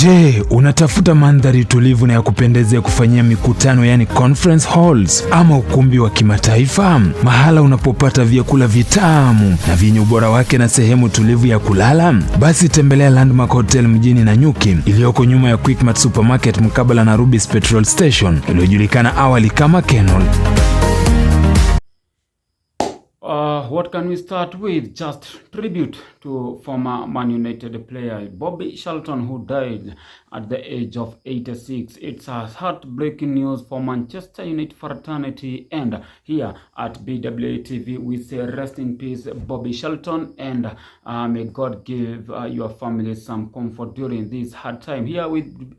Je, unatafuta mandhari tulivu na ya kupendeza ya kufanyia mikutano, yani conference halls, ama ukumbi wa kimataifa, mahala unapopata vyakula vitamu na vyenye ubora wake na sehemu tulivu ya kulala? Basi tembelea Landmark Hotel mjini Nanyuki, iliyoko nyuma ya Quickmart Supermarket mkabala na Rubis Petrol Station, iliyojulikana awali kama Kenol. What can we start with? Just tribute to former Man United player Bobby Charlton, who died at the age of 86. It's a heartbreaking news for Manchester United fraternity, and here at BWA TV we say rest in peace Bobby Charlton, and may God give your family some comfort during this hard time. Here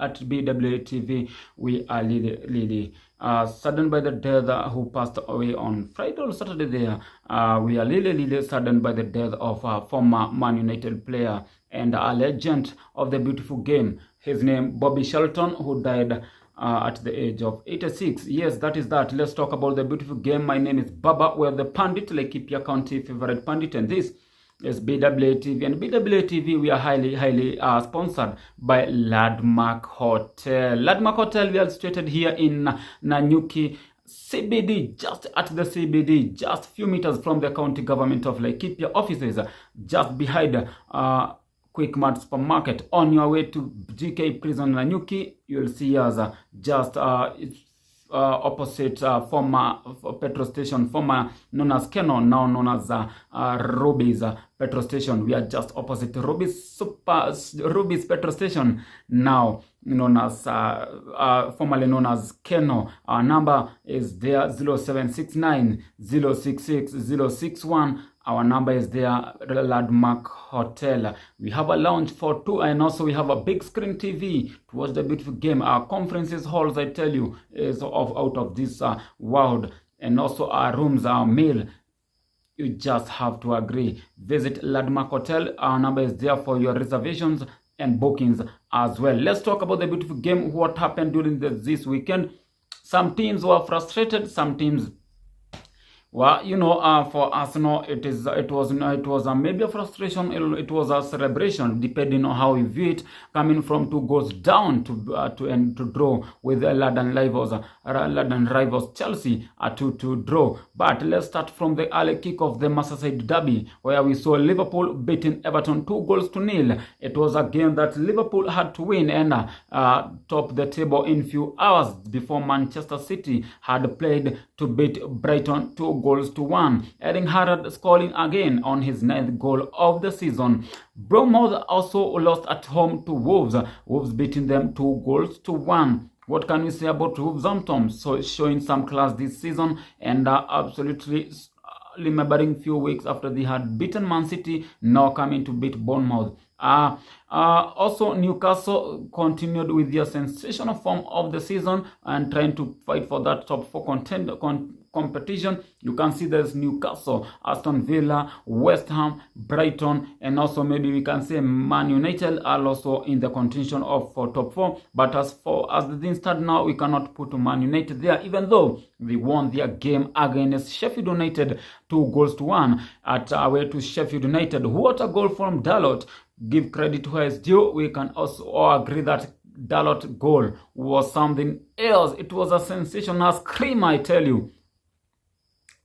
at BWA TV we are really saddened by the death who passed away on Friday or Saturday there. We are really saddened by the death of a former Man United player and a legend of the beautiful game. His name Bobby Charlton, who died at the age of 86. Yes, that is that. Let's talk about the beautiful game. My name is Baba. We're the Pandit, Laikipia County favorite Pandit, and this is BWA TV. And BWA TV, we are highly sponsored by Landmark Hotel. Landmark Hotel, we are situated here in Nanyuki CBD, just at the CBD, just few meters from the county government of Laikipia offices, just behind Quickmart Supermarket. On your way to GK Prison Nanyuki, you'll see us just opposite former petrol station, former known as Kenol, now known as Rubis petrol station. We are just opposite Rubis petrol station, now known as formerly known as Kenol. Our number is there 0769 066 061. Our number is there, Landmark Hotel. We have a lounge for two, and also we have a big screen TV to watch the beautiful game. Our conferences halls, I tell you, is out of this world. And also our rooms, our meal. You just have to agree. Visit Landmark Hotel. Our number is there for your reservations and bookings as well. Let's talk about the beautiful game. What happened during this weekend? Some teams were frustrated. Some teams, well, you know, for Arsenal, it was maybe a frustration. It was a celebration, depending on how you view it. Coming from 2 goals down to draw with the London rivals Chelsea, a 2-2 draw. But let's start from the early kick of the Merseyside derby, where we saw Liverpool beating Everton 2-0. It was a game that Liverpool had to win and top the table in few hours before Manchester City had played to beat Brighton 2-1. Erling Haaland scoring again on his 9th goal of the season. Bournemouth also lost at home to Wolves. Wolves beating them 2-1. What can we say about Wolverhampton? So showing some class this season, and absolutely remembering few weeks after they had beaten Man City, now coming to beat Bournemouth. Also, Newcastle continued with their sensational form of the season and trying to fight for that top 4 competition. You can see there's Newcastle, Aston Villa, West Ham, Brighton, and also maybe we can say Man United are also in the contention of for top 4. But as the things start now, we cannot put Man United there, even though they won their game against Sheffield United 2-1 at away to Sheffield United. What a goal from Dalot! Give credit where it's due. We can also all agree that Dalot goal was something else. It was a sensational scream, I tell you.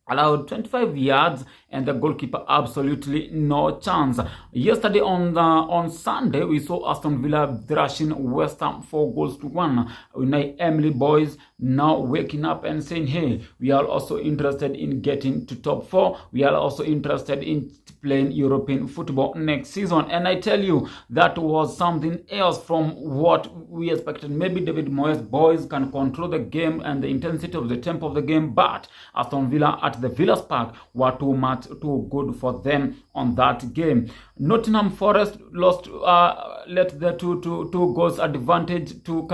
Allowed 25 yards and the goalkeeper absolutely no chance. Yesterday on Sunday, we saw Aston Villa thrashing West Ham 4-1. Unai Emery boys now waking up and saying, hey, we are also interested in getting to top 4. We are also interested in playing European football next season. And I tell you, that was something else from what we expected. Maybe David Moyes boys can control the game and the intensity of the tempo of the game, but Aston Villa at the Villas Park were too good for them on that game. Nottingham Forest let the two goals advantage to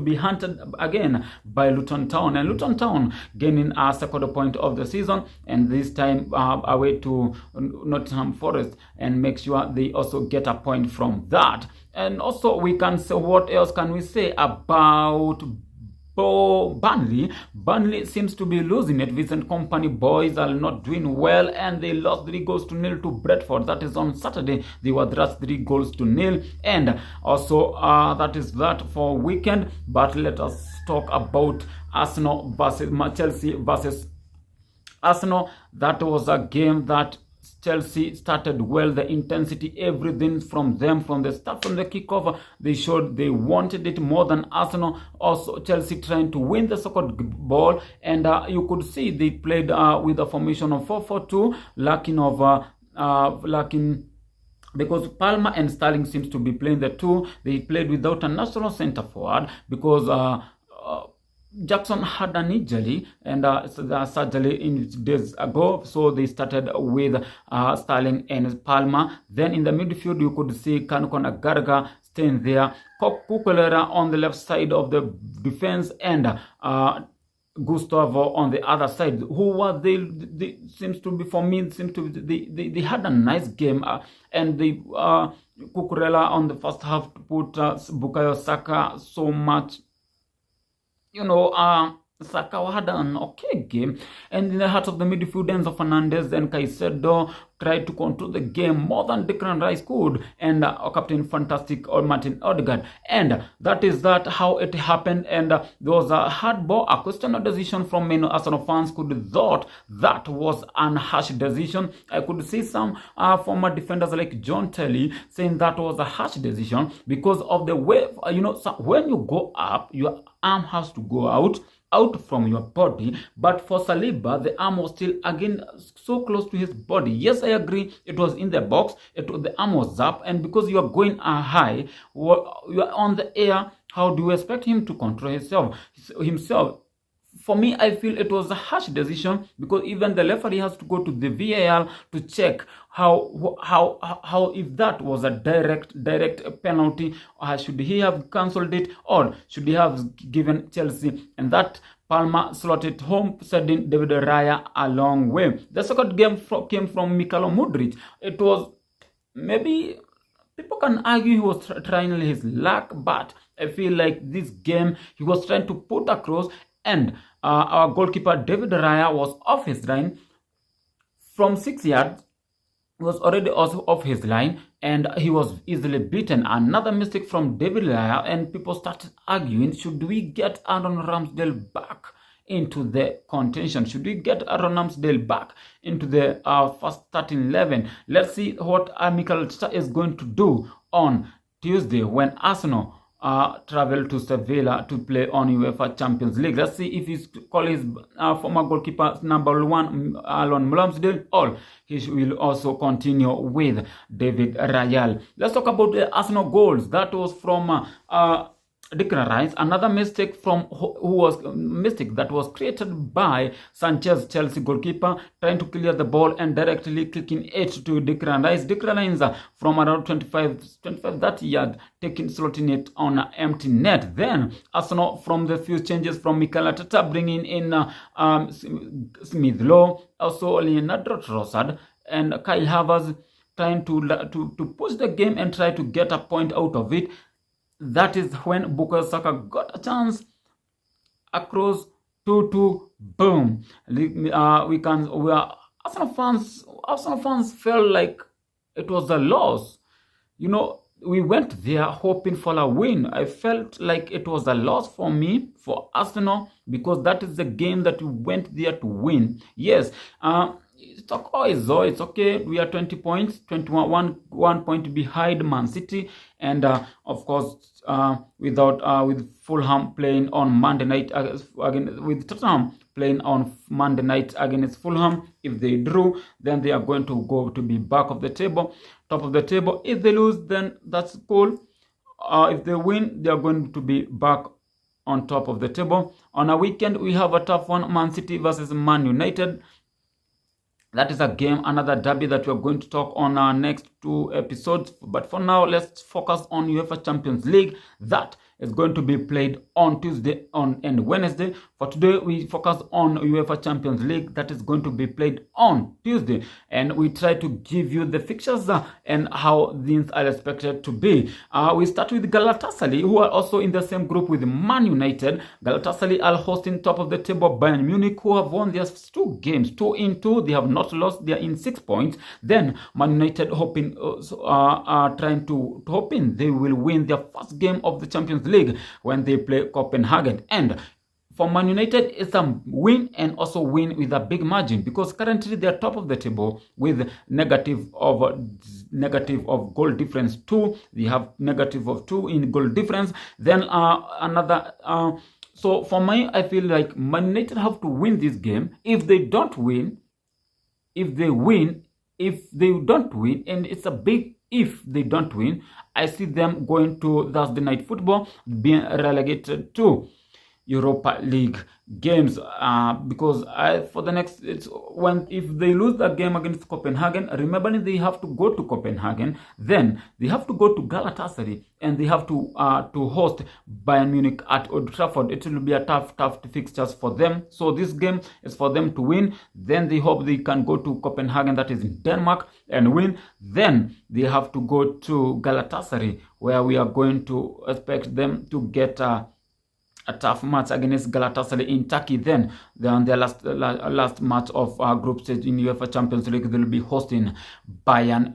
be hunted again by Luton Town, and Luton Town gaining a second point of the season, and this time away to Nottingham Forest, and make sure they also get a point from that. And also we can say, what else can we say about Burnley seems to be losing it. Vincent Kompany boys are not doing well, and they lost 3-0 to Brentford. That is on Saturday. They were thrashed 3-0, and also that is that for weekend. But let us talk about Arsenal versus Chelsea versus Arsenal. That was a game that Chelsea started well, the intensity, everything from them, from the start, from the kickoff, they showed they wanted it more than Arsenal. Also, Chelsea trying to win the second ball, and you could see they played with a formation of 4-4-2, lacking because Palmer and Sterling seems to be playing the two. They played without a national centre forward because Jackson had an injury and the surgery in days ago, so they started with Sterling and Palmer. Then in the midfield, you could see Kanukona Garga staying there, Kukulera on the left side of the defense, and Gustavo on the other side. Who were they seems to be, for me, they had a nice game, and they Kukurela on the first half to put Bukayo Saka so much. Saka had an okay game, and in the heart of the midfield, Enzo Fernandez and Caicedo tried to control the game more than Declan Rice could, and Captain Fantastic or Martin Odegaard, and that is how it happened. And there was a hard ball, a questionable decision from many Arsenal fans could thought that was an harsh decision. I could see some former defenders like John Terry saying that was a harsh decision because of the way, when you go up, your arm has to go out from your body, but for Saliba, the arm was still again so close to his body. Yes, I agree, it was in the box, the arm was up, and because you are going high, you are on the air, how do you expect him to control himself? For me, I feel it was a harsh decision because even the referee has to go to the VAR to check how if that was a direct penalty, or should he have cancelled it, or should he have given Chelsea, and that Palmer slotted home, sending David Raya a long way. The second game came from Mikhailo Mudryk. It was, maybe people can argue he was trying his luck, but I feel like this game he was trying to put across, and our goalkeeper David Raya was off his line from 6 yards. He was already also off his line, and he was easily beaten. Another mistake from David Raya, and people started arguing, should we get Aaron Ramsdale back into the contention? Should we get Aaron Ramsdale back into the first starting 11? Let's see what Mikel is going to do on Tuesday when Arsenal travel to Sevilla to play on UEFA Champions League. Let's see if he's call his former goalkeeper number 1 Aaron Ramsdale, or he will also continue with David Raya. Let's talk about the Arsenal goals. That was from Declan Rice. Another mistake that was created by Sanchez, Chelsea goalkeeper, trying to clear the ball and directly kicking it to Declan Rice. Declan Rice from around 25-30 yards, slotting it on an empty net. Then Arsenal, from the few changes from Mikel Arteta, bringing in Smith Lowe, also Leonardo Trossard and Kai Havertz, trying to push the game and try to get a point out of it. That is when Bukayo Saka got a chance across 2-2, boom. Arsenal fans felt like it was a loss. We went there hoping for a win. I felt like it was a loss for me, for Arsenal, because that is the game that we went there to win. Yes, it's okay. We are 20 points, 1 point behind Man City, and of course, with Fulham playing on Monday night again, with Tottenham playing on Monday night against Fulham. If they drew, then they are going to go to be back of the table, top of the table. If they lose, then that's cool. If they win, they are going to be back on top of the table. On a weekend, we have a tough one: Man City versus Man United. That is a game, another derby that we are going to talk on next 2 episodes. But for now, let's focus on UEFA Champions League. That is going to be played on Tuesday and Wednesday. For today, we focus on UEFA Champions League that is going to be played on Tuesday, and we try to give you the fixtures and how things are expected to be. We start with Galatasaray, who are also in the same group with Man United. Galatasaray are hosting top of the table Bayern Munich, who have won their 2 games, 2 in 2. They have not lost. They are in 6 points. Then Man United hoping they will win their first game of the Champions League when they play Copenhagen. And for Man United, it's a win and also win with a big margin, because currently they are top of the table with negative of goal difference 2. They have negative of 2 in goal difference. Then so for me, I feel like Man United have to win this game. If they don't win, if they don't win, and it's a big if they don't win, I see them going to Thursday Night Football, being relegated to Europa League games, because for the next, if they lose that game against Copenhagen, remembering they have to go to Copenhagen, then they have to go to Galatasaray, and they have to host Bayern Munich at Old Trafford. It will be a tough fixtures for them. So this game is for them to win. Then they hope they can go to Copenhagen, that is in Denmark, and win. Then they have to go to Galatasaray, where we are going to expect them to get a tough match against Galatasaray in Turkey. Then their last match of group stage in UEFA Champions League, they'll be hosting Bayern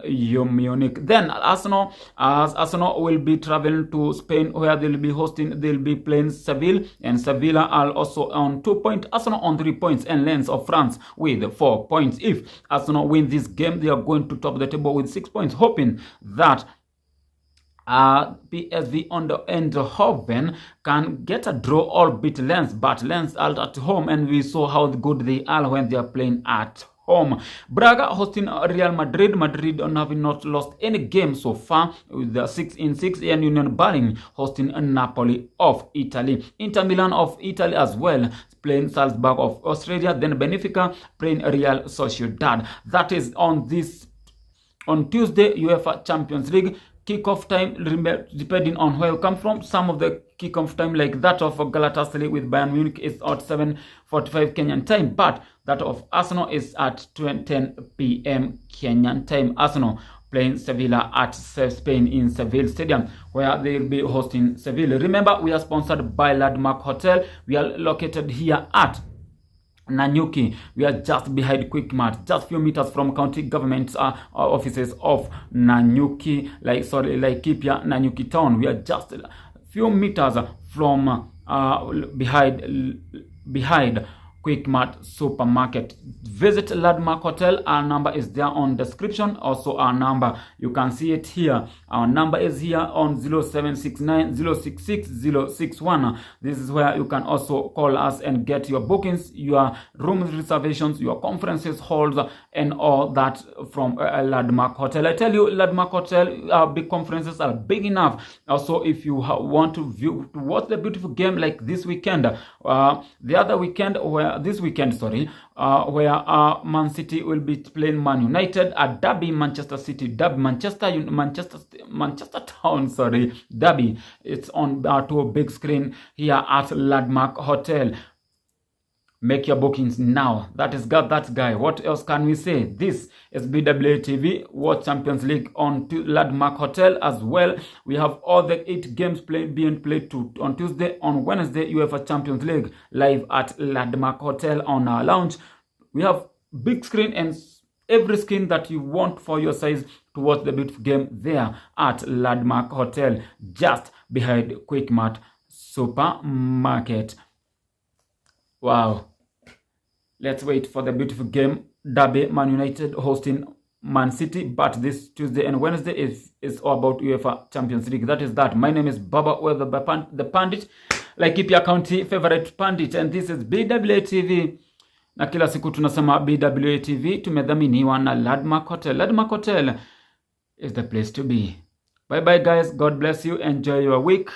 Munich. Then Arsenal will be traveling to Spain, where they'll be playing Seville, and Sevilla are also on 2 points. Arsenal on 3 points, and Lens of France with 4 points. If Arsenal win this game, they are going to top the table with 6 points, hoping that PSV on the Eindhoven can get a draw or beat Lens, but Lens are at home, and we saw how good they are when they are playing at home. Braga hosting Real Madrid. Madrid having not lost any game so far with the 6 in 6, and Union Berlin hosting Napoli of Italy. Inter Milan of Italy as well, playing Salzburg of Australia. Then Benfica playing Real Sociedad. That is on Tuesday, UEFA Champions League. Kickoff time, depending on where you come from, some of the kickoff time, like that of Galatasaray with Bayern Munich, is at 7:45 Kenyan time, but that of Arsenal is at 10 p.m. Kenyan time. Arsenal playing Sevilla at Spain in Seville Stadium, where they will be hosting Seville. Remember, we are sponsored by Landmark Hotel. We are located here at Nanyuki. We are just behind Quickmart, just few meters from county government offices of Nanyuki, like Kipia, Nanyuki town. We are just a few meters from behind Quickmart supermarket. Visit Landmark Hotel. Our number is there on description. Also our number, you can see it here. Our number is here on 0769 066 061. This is where you can also call us and get your bookings, your room reservations, your conferences halls, and all that from Landmark Hotel. I tell you, Landmark Hotel, big conferences are big enough. Also, if you want to watch the beautiful game like this weekend, this weekend, where Man City will be playing Man United, a derby, Manchester City derby, Manchester Town, derby. It's on to a big screen here at Landmark Hotel. Make your bookings now. That is that guy. What else can we say? This is BWA TV, World Champions League on Landmark Hotel as well. We have all the 8 games being played on Tuesday. On Wednesday, UEFA Champions League live at Landmark Hotel on our lounge. We have big screen and every screen that you want for your size to watch the beautiful game there at Landmark Hotel, just behind Quickmart supermarket. Wow. Let's wait for the beautiful game. Derby, Man United hosting Man City. But this Tuesday and Wednesday is all about UEFA Champions League. That is that. My name is Baba Weather, the Pandit, Laikipia County favorite Pandit, and this is BWA TV. Na kila siku tunasema BWA TV tumedhaminiwa na Landmark Hotel. Landmark Hotel is the place to be. Bye bye guys. God bless you. Enjoy your week.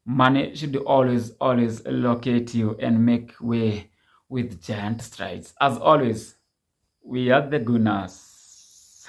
Money should always locate you and make way with giant strides. As always, we are the Gunners.